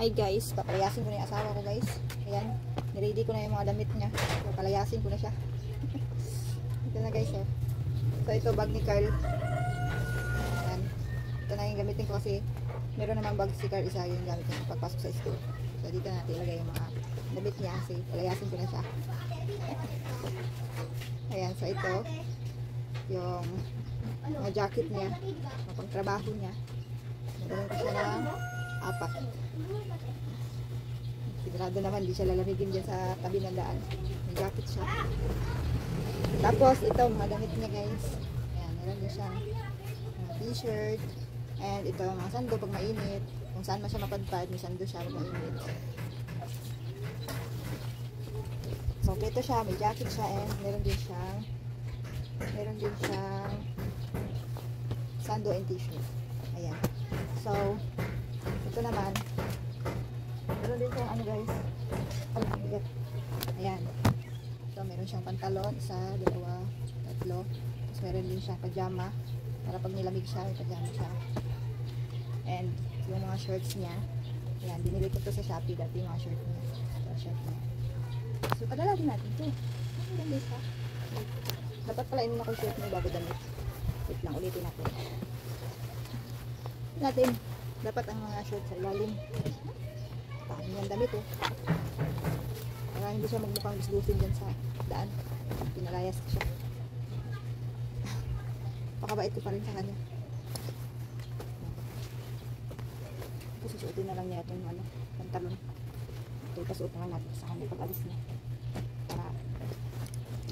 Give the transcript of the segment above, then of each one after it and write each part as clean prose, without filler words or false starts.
Hi guys, papalayasin ko na yung asawa ko guys. Ayan, niready ko na yung mga damit niya. Papalayasin ko na siya. Ito na guys oh. So ito bag ni Carl. Ayan. Ito na yung gamitin ko kasi meron namang bag si Carl, isa yung gamit niya pagpasok sa school. So dito natin ilagay yung mga damit niya kasi palayasin ko na siya. Ayan, so ito yung mga jacket niya, mga pangtrabaho niya. Meron ko siya ng 4. Sigurado naman di siya lalamigin dyan sa tabi ng daan. May jacket siya. Tapos ito mga damit niya guys. Ayan, meron din siyang t-shirt. And ito mga sando pag mainit. Kung saan man siya mapadpad, may sando siya pag mainit. So ito siya, may jacket siya and meron din siyang sando and t-shirt. Ayan. So ito naman meron din siyang ano guys, ayan, so meron siyang pantalon, 1, 2, 3, tapos meron din siyang pajama para pag nilamig siya, may pajama siya. And yung mga shorts niya, ayan, binili ko to sa Shopee dati yung mga shirt niya. Ito shirt niya, so padala din natin ito. Dapat pala inunan ko shirt niya bago damit. Wait lang, ulitin natin dapat ang mga shorts sa ilalim. Paano yung damit oh. Para hindi siya magmukhang bislusin dyan sa daan. Pinalayas ko siya. Pakabait ko pa rin sa kanya. Ito susuotin na lang niya itong ano, pantalon. Ito ipasuot na lang natin sa kanya pag alis niya. Para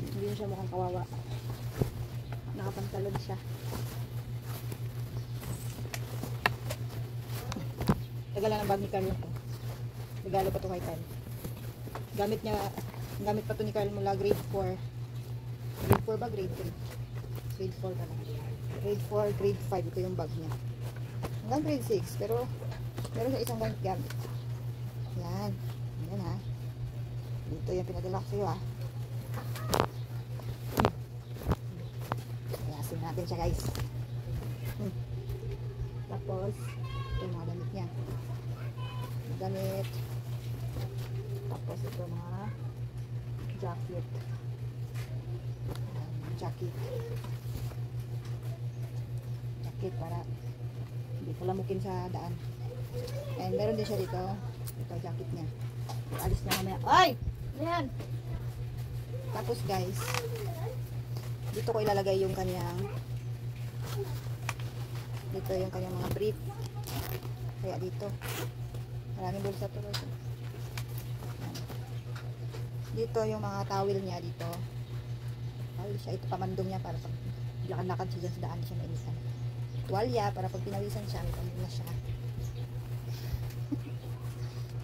hindi siya mukhang kawawa. Nakapantalon siya. Tagal lang ang bag ni Carl ito. Regalo pa ito kay Carl. Gamit pa ito ni Carl mula grade 4. Grade 4 ba? Grade 3? Grade 4 ka lang. Grade 4, grade 5. Ito yung bag niya. Hanggang grade 6. Pero meron siya isang gamit. Yan. Yan ha. Dito yung pinadala ko sa'yo ha. Ayasin natin siya guys. Tapos ito yung mga damit niya. Damit. Tapos ito mga jacket. Jacket para hindi palamukin sa daan. And meron din siya dito. Ito jacket niya. Alis na mamaya. Ay! Ayan! Tapos guys, dito ko ilalagay yung kanyang mga brief. Kaya dito maraming bulsa to guys. Dito yung mga towel niya dito. Towel siya. Ito pamandong niya para pag lakad-lakad siya dyan sa daan siya mainisan. Tuwalya para pag pinawisan siya may pamandong na siya.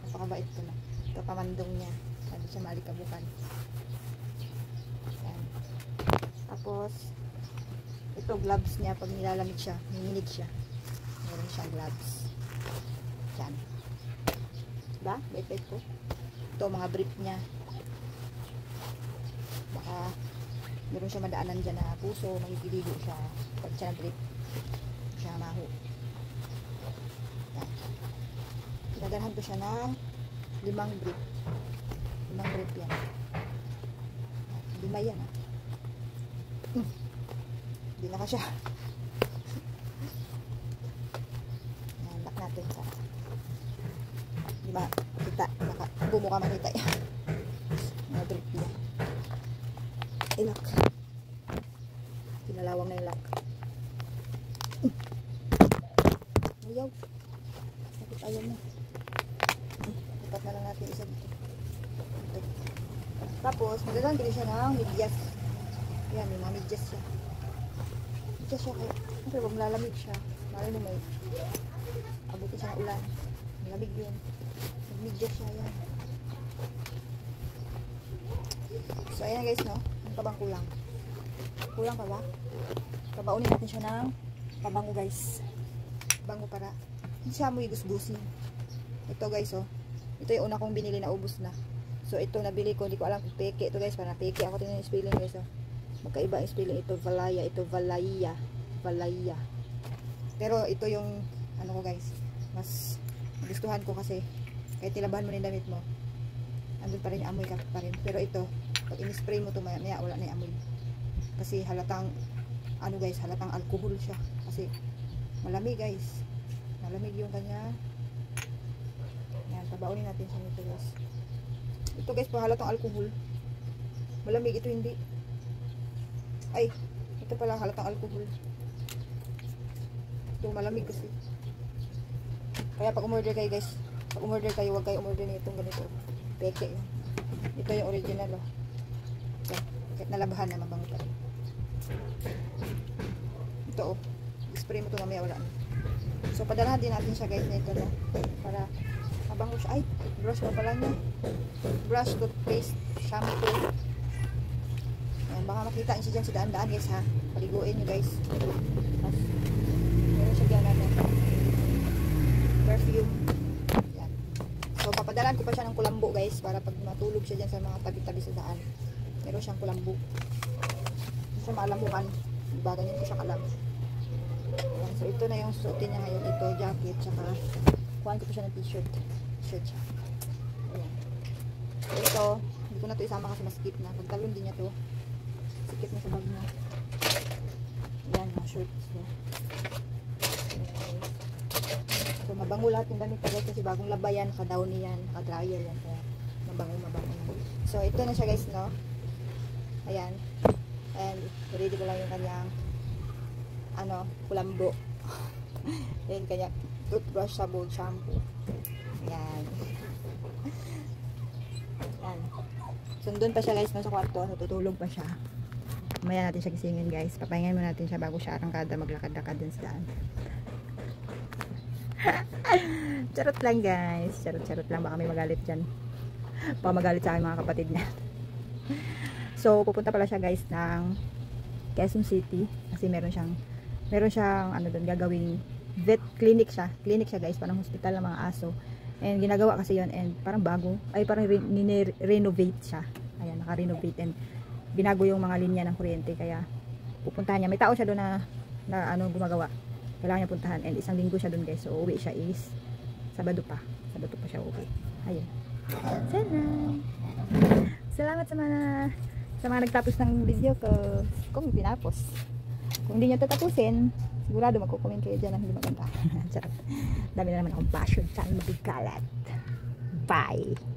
Napakabait ko na. Ito pamandong niya. Sabi siya malikabukan. Yan. Tapos ito gloves niya pag nilalamig siya. Nanginig siya. Meron siyang gloves. Yan. Diba? Bait-bait ko. Ito mga brief niya. Baka meron siya madaanan dyan na puso, magigiligo siya pag siya na-brief. Siya maho. Yan. Pinaganahan ko siya ng 5 brief. 5 brief yan. 5 yan ha. Hindi na ka siya. Yan, lock natin sa diba, kita, bumuka makita yan. Mga drip niya. Ilak. Pinalawang na yung lock. Ayaw. Sakit ayaw na. Ipat na lang natin isa dito. Ito. Tapos, magagandili siya ng medyas. Yan, may mga medyas siya. Medyas siya kayo. Siyempre, pag malalamig siya, maraming mo may abutin siya ng ulan. Malamig yun. Medyas siya yan. So, ayan guys, no? Ano pa bang kulang? Kulang pa ba? Kabaunin natin siya ng pabango guys. Bango para hindi siya amoy gusgusin. Ito guys, oh. Ito yung una kong binili na ubos na. So, ito nabili ko. Hindi ko alam kung peke. Ito guys, para peke. Ako tingnan yung spelling guys, oh. Magkaiba yung spelling. Ito Valaya. Ito Valaya. Pero ito yung ano ko guys. Mas gustuhan ko kasi Kahit nilabahan mo na yung damit mo, andun pa rin yung amoy ka pa rin. Pero ito, pag in-spray mo ito, maya wala na yung amoy. Kasi halatang, ano guys, halatang alcohol siya. Kasi malamig guys. Malamig yung kanya. Yan, tabaunin natin siya nito guys. Ito guys, po halatang alcohol. Malamig, ito hindi. Ay, ito pala halatang alcohol. Ito malamig kasi. Kaya pag umorder kayo guys, pag umorder kayo, huwag kayo umorder nitong ganito. Peke yun. Ito yung original oh. Yan. Kahit nalabahan na, mabango pa rin. Ito oh. Spray mo ito mamaya, wala na. So padalahan din natin siya guys nito no. Para mabango siya. Ay, brush pa pala niya. Brush, toothpaste, shampoo. Yan, baka makita niyo siya dyan sa daan-daan guys ha. Paliguin nyo guys. Tapos, meron siya gano'n perfume. Yan. So papadalan ko pa siya ng kulambo guys para pag matulog siya dyan sa mga tabi-tabi sa daan, meron siyang kulambo. Hindi siya maalambukan. Diba ganyan ko siya kalam. Yan. So ito na yung suotin niya ngayon. Ito jacket tsaka kuhaan ko pa siya ng t-shirt. T-shirt siya. Ayan. So ito, hindi ko na ito isama kasi maskip na. Pagtalon din niya to. Sikip na sa bag niya. Yan, mga shorts niya. So mabango lahat yung damit guys kasi bagong labayan, naka-down yan, naka-dryer yan, kaya mabango na. So ito na siya guys no. Ayan. And ready ko lang yung kanyang ano, kulambo. Then kanya toothbrush, sabon, shampoo. Ayan. Ayan. Sundon pa siya guys no sa kwarto, natutulog pa siya. Mamaya natin siya gisingin guys. Papahingan mo natin siya bago siya arangkada maglakad-lakad din sa daan. Charot lang guys, charot lang, baka may magalit dyan, baka magalit sa akin mga kapatid niya. So pupunta pala siya guys ng Quezon City kasi meron siyang ano doon gagawing vet clinic siya guys, parang hospital ng mga aso, and ginagawa kasi yon, and parang bago, ay parang renovate siya. Ayan, naka-renovate and binago yung mga linya ng kuryente, kaya pupuntahan niya. May tao siya doon na ano gumagawa, kailangan niya puntahan, and isang linggo siya dun guys. So uwi siya is Sabado pa siya uwi. Ayun. Salamat sa mga nagtapos ng video ko, kung tinapos. Kung hindi niyo tatapusin, sigurado magko-comment kayo dyan na hindi maganda. Dami na naman akong passion, sana mabigkalat. Bye.